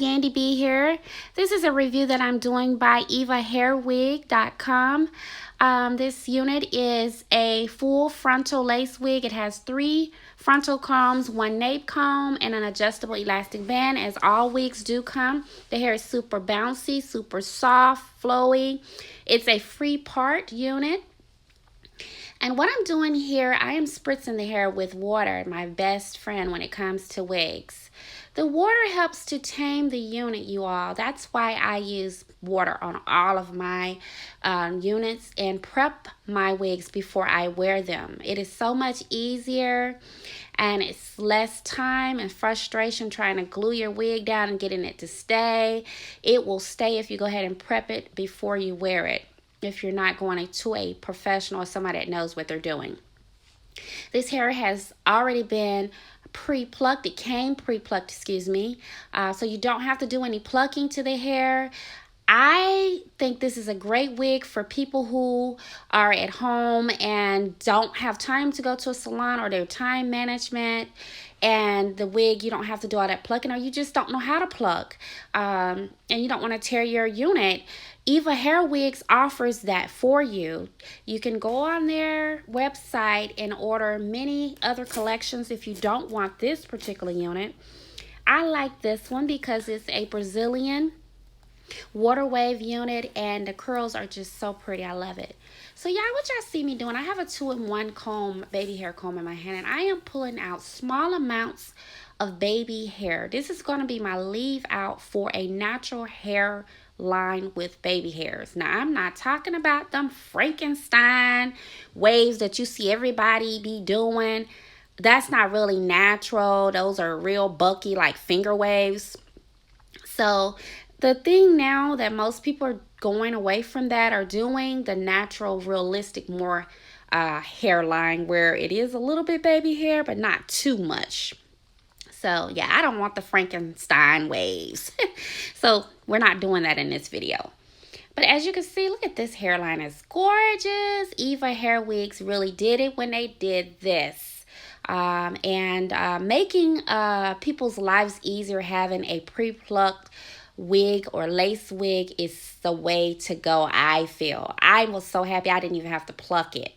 Yandy B here. This is a review that I'm doing by Evahairwig.com. This unit is a full frontal lace wig. It has 3 frontal combs, 1 nape comb, and an adjustable elastic band, as all wigs do come. The hair is super bouncy, super soft, flowy. It's a free part unit. And what I'm doing here, I am spritzing the hair with water, my best friend when it comes to wigs. The water helps to tame the unit, you all. That's why I use water on all of my units and prep my wigs before I wear them. It is so much easier and it's less time and frustration trying to glue your wig down and getting it to stay. It will stay if you go ahead and prep it before you wear it, if you're not going to a professional or somebody that knows what they're doing. This hair has already been pre-plucked. It came pre-plucked, excuse me. So you don't have to do any plucking to the hair. I think this is a great wig for people who are at home and don't have time to go to a salon, or their time management, and the wig, you don't have to do all that plucking, or you just don't know how to pluck, and you don't want to tear your unit. Evahair Wigs offers that for you. You can go on their website and order many other collections if you don't want this particular unit. I like this one because it's a Brazilian water wave unit and the curls are just so pretty. I love it. So yeah, what y'all see me doing, I have a 2-in-1 comb, baby hair comb in my hand, and I am pulling out small amounts of baby hair. This is going to be my leave out for a natural hair line with baby hairs. Now, I'm not talking about them Frankenstein waves that you see everybody be doing. That's not really natural. Those are real bulky, like finger waves. So the thing now that most people are going away from that are doing the natural, realistic, more hairline where it is a little bit baby hair, but not too much. So yeah, I don't want the Frankenstein waves. So we're not doing that in this video. But as you can see, look at this hairline. It's gorgeous. Evahair Wigs really did it when they did this. Making people's lives easier, having a pre-plucked wig or lace wig is the way to go, I feel. I was so happy I didn't even have to pluck it.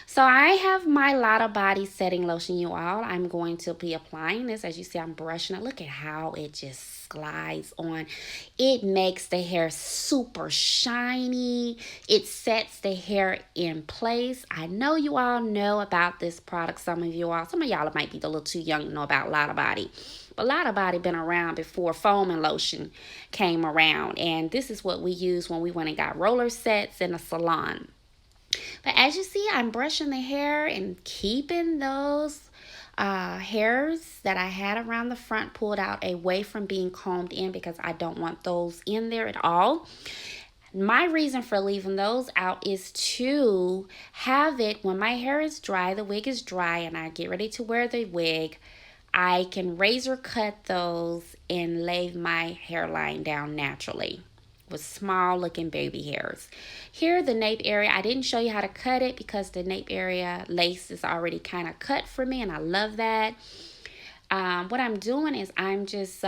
So I have my Lotta Body setting lotion, you all. I'm going to be applying this. As you see, I'm brushing it. Look at how it just glides on. It makes the hair super shiny. It sets the hair in place. I know you all know about this product. Some of y'all might be a little too young to know about Lotta Body. But Lotta Body been around before foam and lotion came around. And this is what we use when we went and got roller sets in a salon. But as you see, I'm brushing the hair and keeping those hairs that I had around the front pulled out away from being combed in, because I don't want those in there at all. My reason for leaving those out is to have it when my hair is dry, the wig is dry, and I get ready to wear the wig, I can razor cut those and lay my hairline down naturally with small looking baby hairs. Here, the nape area, I didn't show you how to cut it because the nape area lace is already kind of cut for me, and I love that. What I'm doing is I'm just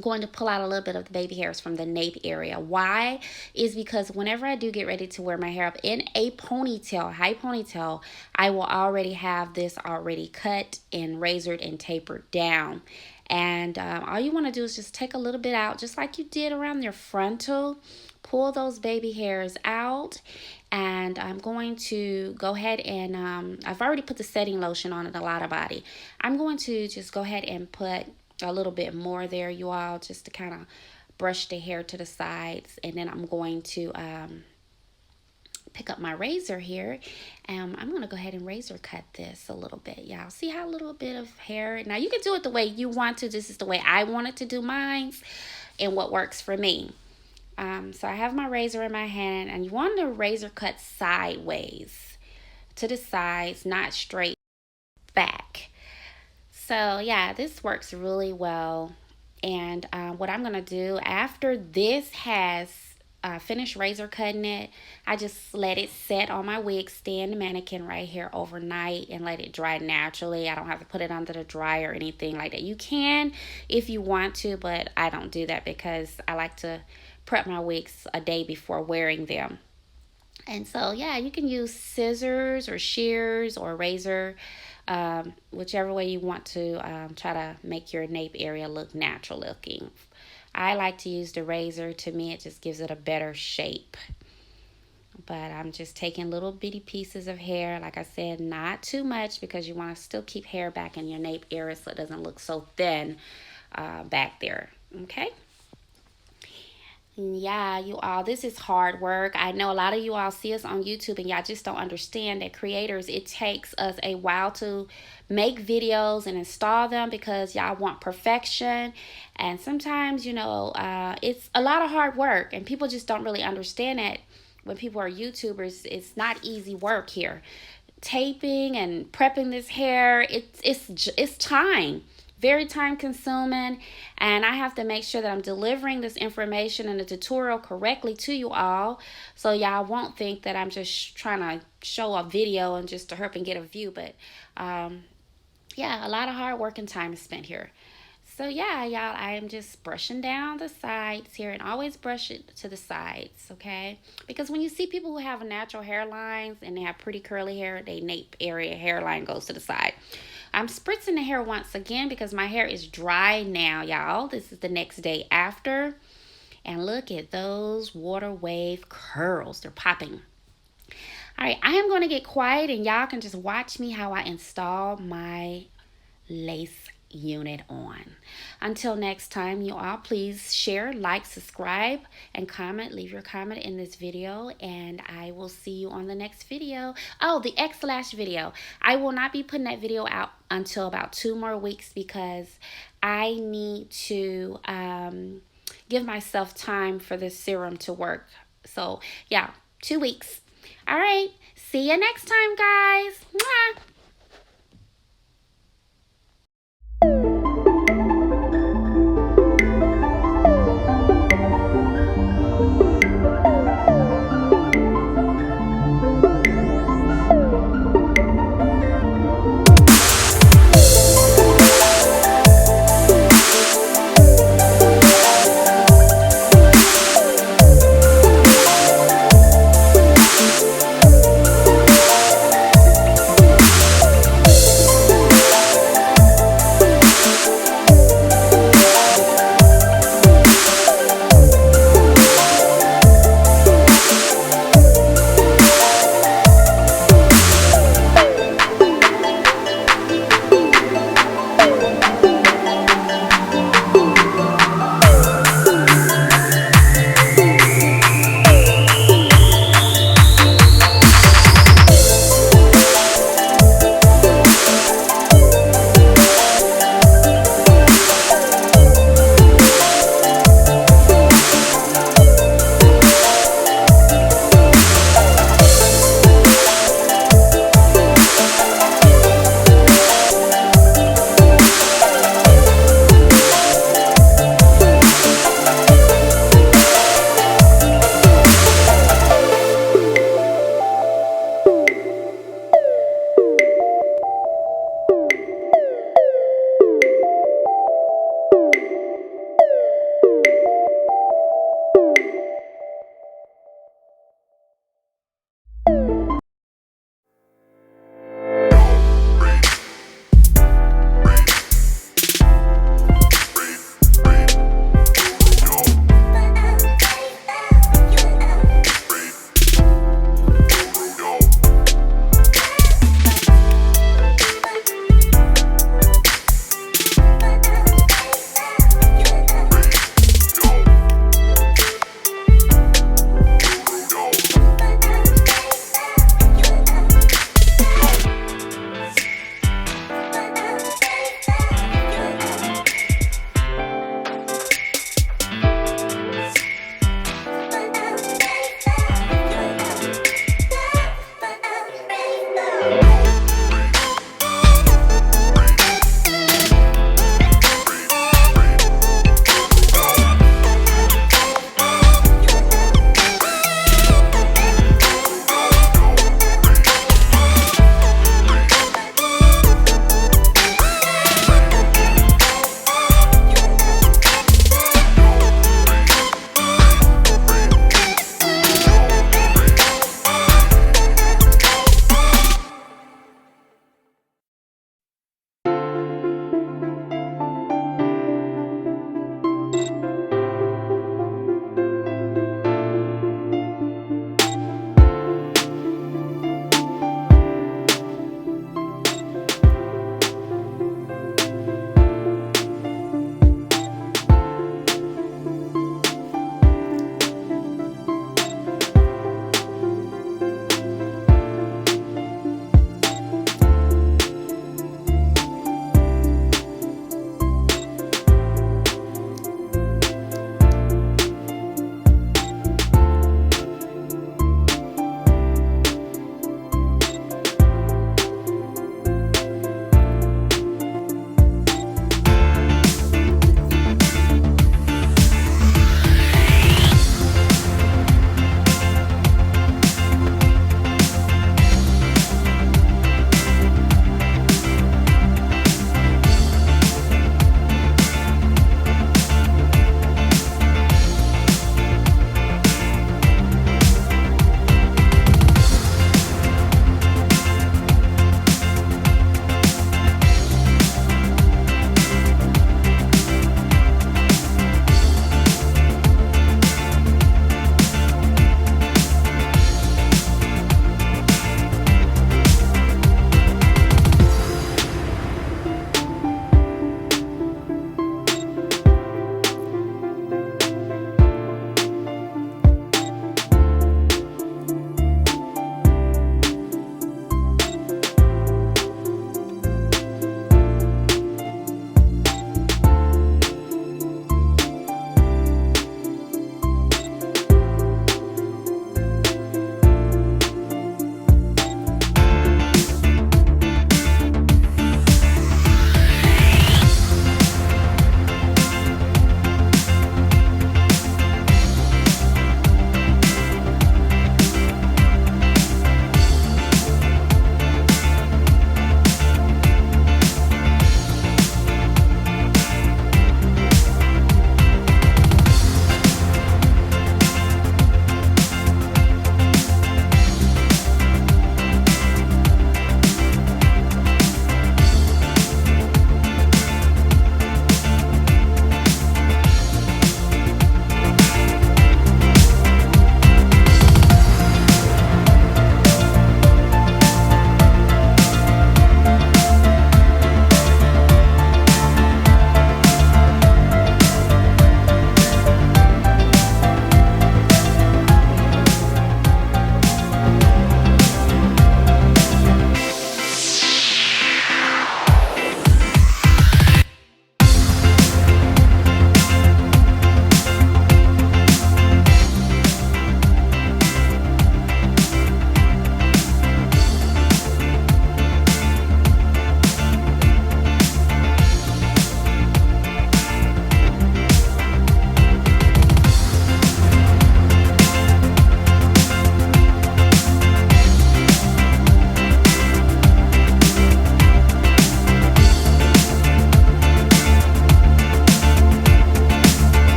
going to pull out a little bit of the baby hairs from the nape area. Why? Is because whenever I do get ready to wear my hair up in a ponytail, high ponytail, I will already have this already cut and razored and tapered down. And all you want to do is just take a little bit out, just like you did around your frontal. Pull those baby hairs out. And I'm going to go ahead and, I've already put the setting lotion on it, a Lotta Body. I'm going to just go ahead and put a little bit more there, you all, just to kind of brush the hair to the sides. And then I'm going to pick up my razor here, and I'm going to go ahead and razor cut this a little bit, y'all. See how a little bit of hair, now you can do it the way you want to. This is the way I wanted to do mine and what works for me. So I have my razor in my hand, and you want to razor cut sideways to the sides, not straight back. So yeah, this works really well. And what I'm going to do after this has finished razor cutting it, I just let it set on my wig stand, the mannequin right here, overnight and let it dry naturally. I don't have to put it under the dryer or anything like that. You can if you want to, but I don't do that because I like to prep my wigs a day before wearing them. And so, yeah, you can use scissors or shears or razor, whichever way you want to try to make your nape area look natural looking. I like to use the razor. To me, it just gives it a better shape. But I'm just taking little bitty pieces of hair. Like I said, not too much because you want to still keep hair back in your nape area so it doesn't look so thin back there. Okay? Yeah, you all, this is hard work. I know a lot of you all see us on YouTube and y'all just don't understand that creators, it takes us a while to make videos and install them because y'all want perfection. And sometimes, it's a lot of hard work and people just don't really understand that when people are YouTubers, it's not easy work here. Taping and prepping this hair, it's time, very time consuming, and I have to make sure that I'm delivering this information in the tutorial correctly to you all, so y'all won't think that I'm just trying to show a video and just to hurry and get a view. But yeah, a lot of hard work and time is spent here. So yeah, y'all, I am just brushing down the sides here, and always brush it to the sides, okay? Because when you see people who have natural hairlines and they have pretty curly hair, they nape area hairline goes to the side. I'm spritzing the hair once again because my hair is dry now, y'all. This is the next day after. And look at those water wave curls. They're popping. All right, I am going to get quiet and y'all can just watch me how I install my lace unit on. Until next time, you all, please share, like, subscribe, and comment. Leave your comment in this video, and I will see you on the next video. Oh, the X-Lash video. I will not be putting that video out until about 2 more weeks because I need to give myself time for this serum to work. So, yeah, 2 weeks. All right, see you next time, guys. Mwah!